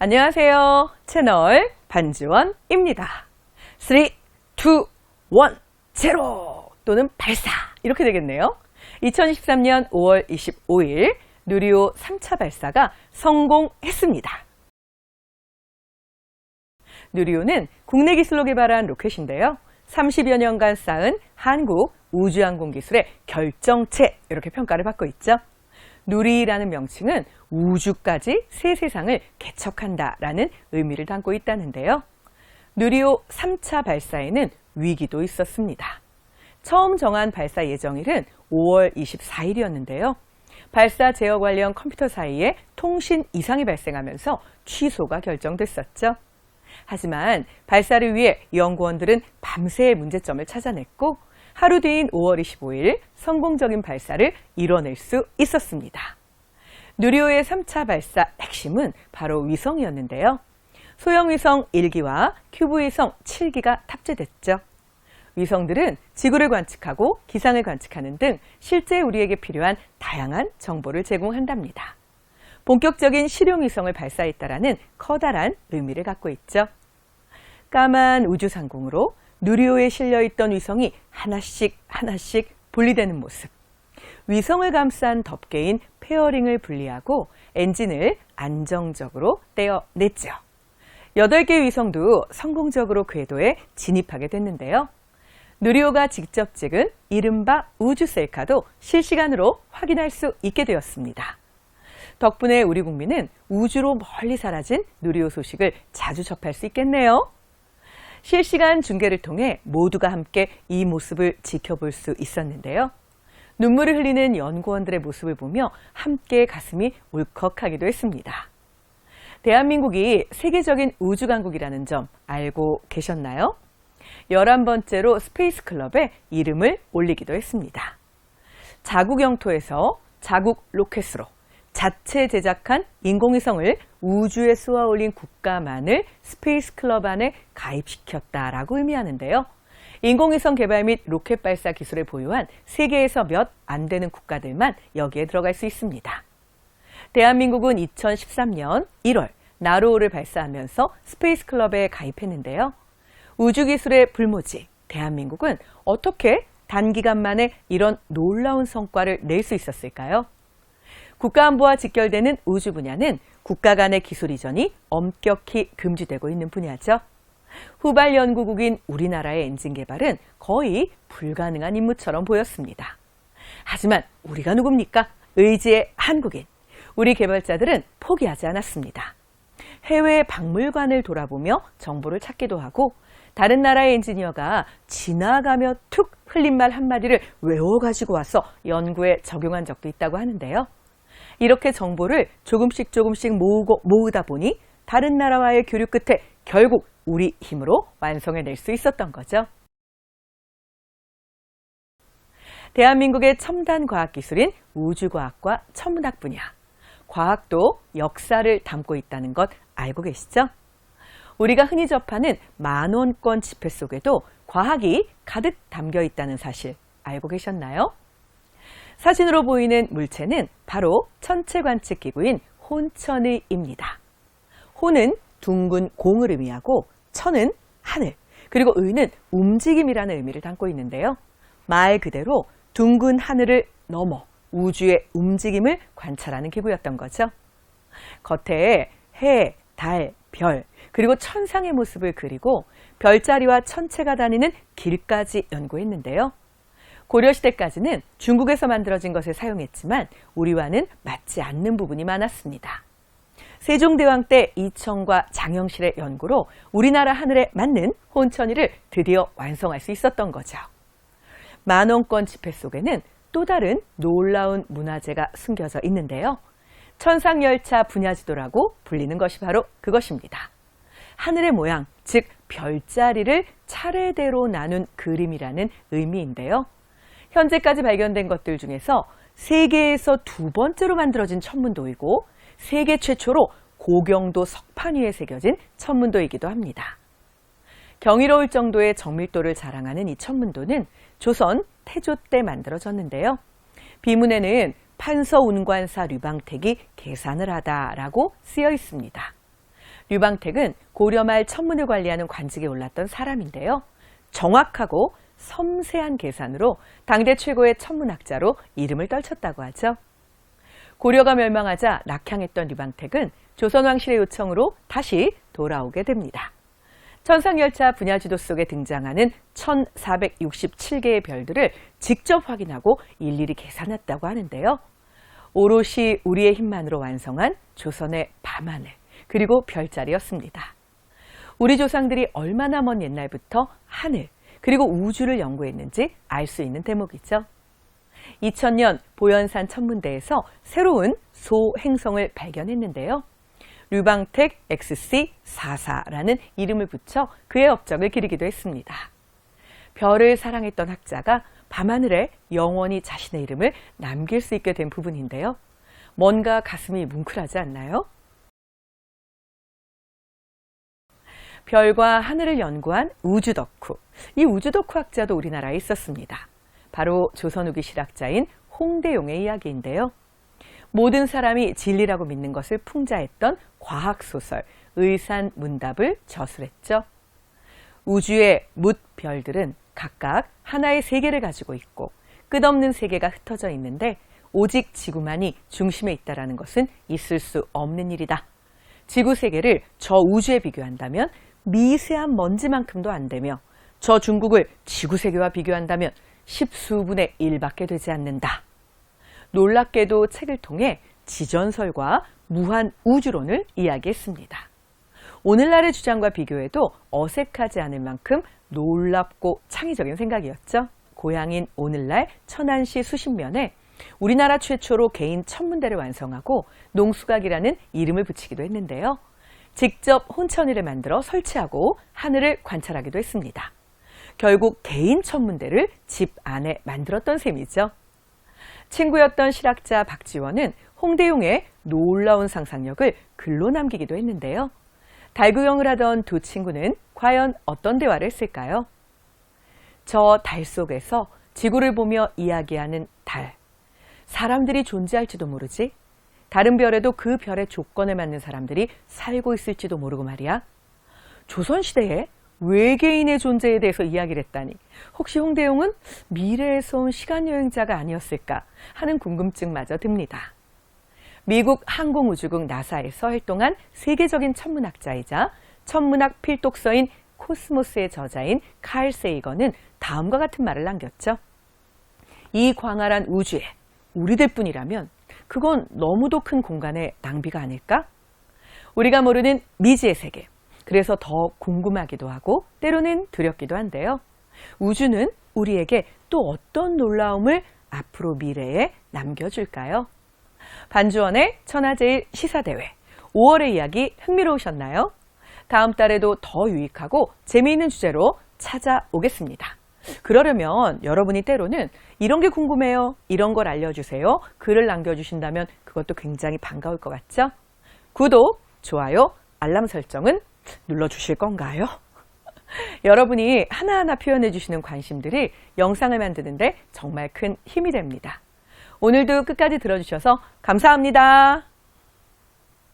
안녕하세요. 채널 반지원입니다. 3, 2, 1, 0 또는 발사 이렇게 되겠네요. 2023년 5월 25일 누리호 3차 발사가 성공했습니다. 누리호는 국내 기술로 개발한 로켓인데요. 30여 년간 쌓은 한국 우주항공 기술의 결정체 이렇게 평가를 받고 있죠. 누리라는 명칭은 우주까지 새 세상을 개척한다라는 의미를 담고 있다는데요. 누리호 3차 발사에는 위기도 있었습니다. 처음 정한 발사 예정일은 5월 24일이었는데요. 발사 제어 관련 컴퓨터 사이에 통신 이상이 발생하면서 취소가 결정됐었죠. 하지만 발사를 위해 연구원들은 밤새 문제점을 찾아냈고 하루 뒤인 5월 25일 성공적인 발사를 이뤄낼 수 있었습니다. 누리호의 3차 발사 핵심은 바로 위성이었는데요. 소형 위성 1기와 큐브 위성 7기가 탑재됐죠. 위성들은 지구를 관측하고 기상을 관측하는 등 실제 우리에게 필요한 다양한 정보를 제공한답니다. 본격적인 실용 위성을 발사했다라는 커다란 의미를 갖고 있죠. 까만 우주상공으로 누리호에 실려있던 위성이 하나씩 분리되는 모습. 위성을 감싼 덮개인 페어링을 분리하고 엔진을 안정적으로 떼어냈죠. 8개의 위성도 성공적으로 궤도에 진입하게 됐는데요. 누리호가 직접 찍은 이른바 우주 셀카도 실시간으로 확인할 수 있게 되었습니다. 덕분에 우리 국민은 우주로 멀리 사라진 누리호 소식을 자주 접할 수 있겠네요. 실시간 중계를 통해 모두가 함께 이 모습을 지켜볼 수 있었는데요. 눈물을 흘리는 연구원들의 모습을 보며 함께 가슴이 울컥하기도 했습니다. 대한민국이 세계적인 우주 강국이라는 점 알고 계셨나요? 11번째로 스페이스 클럽에 이름을 올리기도 했습니다. 자국 영토에서 자국 로켓으로 자체 제작한 인공위성을 우주에 쏘아 올린 국가만을 스페이스 클럽 안에 가입시켰다라고 의미하는데요. 인공위성 개발 및 로켓 발사 기술을 보유한 세계에서 몇 안 되는 국가들만 여기에 들어갈 수 있습니다. 대한민국은 2013년 1월 나로호를 발사하면서 스페이스 클럽에 가입했는데요. 우주기술의 불모지 대한민국은 어떻게 단기간 만에 이런 놀라운 성과를 낼 수 있었을까요? 국가안보와 직결되는 우주 분야는 국가 간의 기술 이전이 엄격히 금지되고 있는 분야죠. 후발 연구국인 우리나라의 엔진 개발은 거의 불가능한 임무처럼 보였습니다. 하지만 우리가 누굽니까? 의지의 한국인. 우리 개발자들은 포기하지 않았습니다. 해외 박물관을 돌아보며 정보를 찾기도 하고 다른 나라의 엔지니어가 지나가며 툭 흘린 말 한마디를 외워가지고 와서 연구에 적용한 적도 있다고 하는데요. 이렇게 정보를 조금씩 모으다 보니 다른 나라와의 교류 끝에 결국 우리 힘으로 완성해낼 수 있었던 거죠. 대한민국의 첨단 과학기술인 우주과학과 천문학 분야. 과학도 역사를 담고 있다는 것 알고 계시죠? 우리가 흔히 접하는 만원권 지폐 속에도 과학이 가득 담겨 있다는 사실 알고 계셨나요? 사진으로 보이는 물체는 바로 천체 관측 기구인 혼천의입니다. 혼은 둥근 공을 의미하고 천은 하늘, 그리고 의는 움직임이라는 의미를 담고 있는데요. 말 그대로 둥근 하늘을 넘어 우주의 움직임을 관찰하는 기구였던 거죠. 겉에 해, 달, 별, 그리고 천상의 모습을 그리고 별자리와 천체가 다니는 길까지 연구했는데요. 고려시대까지는 중국에서 만들어진 것을 사용했지만 우리와는 맞지 않는 부분이 많았습니다. 세종대왕 때 이청과 장영실의 연구로 우리나라 하늘에 맞는 혼천이를 드디어 완성할 수 있었던 거죠. 만원권 지폐 속에는 또 다른 놀라운 문화재가 숨겨져 있는데요. 천상열차 분야지도라고 불리는 것이 바로 그것입니다. 하늘의 모양, 즉 별자리를 차례대로 나눈 그림이라는 의미인데요. 현재까지 발견된 것들 중에서 세계에서 2번째로 만들어진 천문도이고 세계 최초로 고경도 석판 위에 새겨진 천문도이기도 합니다. 경이로울 정도의 정밀도를 자랑하는 이 천문도는 조선 태조 때 만들어졌는데요. 비문에는 판서운관사 류방택이 계산을 하다라고 쓰여 있습니다. 류방택은 고려 말 천문을 관리하는 관직에 올랐던 사람인데요. 정확하고 섬세한 계산으로 당대 최고의 천문학자로 이름을 떨쳤다고 하죠. 고려가 멸망하자 낙향했던 류방택은 조선왕실의 요청으로 다시 돌아오게 됩니다. 천상열차 분야지도 속에 등장하는 1467개의 별들을 직접 확인하고 일일이 계산했다고 하는데요. 오롯이 우리의 힘만으로 완성한 조선의 밤하늘, 그리고 별자리였습니다. 우리 조상들이 얼마나 먼 옛날부터 하늘, 그리고 우주를 연구했는지 알 수 있는 대목이죠. 2000년 보현산 천문대에서 새로운 소행성을 발견했는데요. 류방택 XC44라는 이름을 붙여 그의 업적을 기리기도 했습니다. 별을 사랑했던 학자가 밤하늘에 영원히 자신의 이름을 남길 수 있게 된 부분인데요. 뭔가 가슴이 뭉클하지 않나요? 별과 하늘을 연구한 우주 덕후. 이 우주 덕후 학자도 우리나라에 있었습니다. 바로 조선 후기 실학자인 홍대용의 이야기인데요. 모든 사람이 진리라고 믿는 것을 풍자했던 과학소설 의산문답을 저술했죠. 우주의 뭇별들은 각각 하나의 세계를 가지고 있고 끝없는 세계가 흩어져 있는데 오직 지구만이 중심에 있다는 것은 있을 수 없는 일이다. 지구 세계를 저 우주에 비교한다면 미세한 먼지만큼도 안 되며 저 중국을 지구 세계와 비교한다면 십수분의 1밖에 되지 않는다. 놀랍게도 책을 통해 지전설과 무한 우주론을 이야기했습니다. 오늘날의 주장과 비교해도 어색하지 않을 만큼 놀랍고 창의적인 생각이었죠. 고향인 오늘날 천안시 수신면에 우리나라 최초로 개인 천문대를 완성하고 농수각이라는 이름을 붙이기도 했는데요. 직접 혼천이를 만들어 설치하고 하늘을 관찰하기도 했습니다. 결국 개인 천문대를 집 안에 만들었던 셈이죠. 친구였던 실학자 박지원은 홍대용의 놀라운 상상력을 글로 남기기도 했는데요. 달구경을 하던 두 친구는 과연 어떤 대화를 했을까요? 저 달 속에서 지구를 보며 이야기하는 달. 사람들이 존재할지도 모르지. 다른 별에도 그 별의 조건에 맞는 사람들이 살고 있을지도 모르고 말이야. 조선시대에 외계인의 존재에 대해서 이야기를 했다니 혹시 홍대용은 미래에서 온 시간여행자가 아니었을까 하는 궁금증마저 듭니다. 미국 항공우주국 나사에서 활동한 세계적인 천문학자이자 천문학 필독서인 코스모스의 저자인 칼 세이건은 다음과 같은 말을 남겼죠. 이 광활한 우주에 우리들 뿐이라면 그건 너무도 큰 공간의 낭비가 아닐까? 우리가 모르는 미지의 세계, 그래서 더 궁금하기도 하고 때로는 두렵기도 한데요. 우주는 우리에게 또 어떤 놀라움을 앞으로 미래에 남겨줄까요? 반주원의 천하제일 시사대회 5월의 이야기 흥미로우셨나요? 다음 달에도 더 유익하고 재미있는 주제로 찾아오겠습니다. 그러려면 여러분이 때로는 이런 게 궁금해요, 이런 걸 알려주세요, 글을 남겨주신다면 그것도 굉장히 반가울 것 같죠? 구독, 좋아요, 알람 설정은 눌러주실 건가요? 여러분이 하나하나 표현해 주시는 관심들이 영상을 만드는데 정말 큰 힘이 됩니다. 오늘도 끝까지 들어주셔서 감사합니다.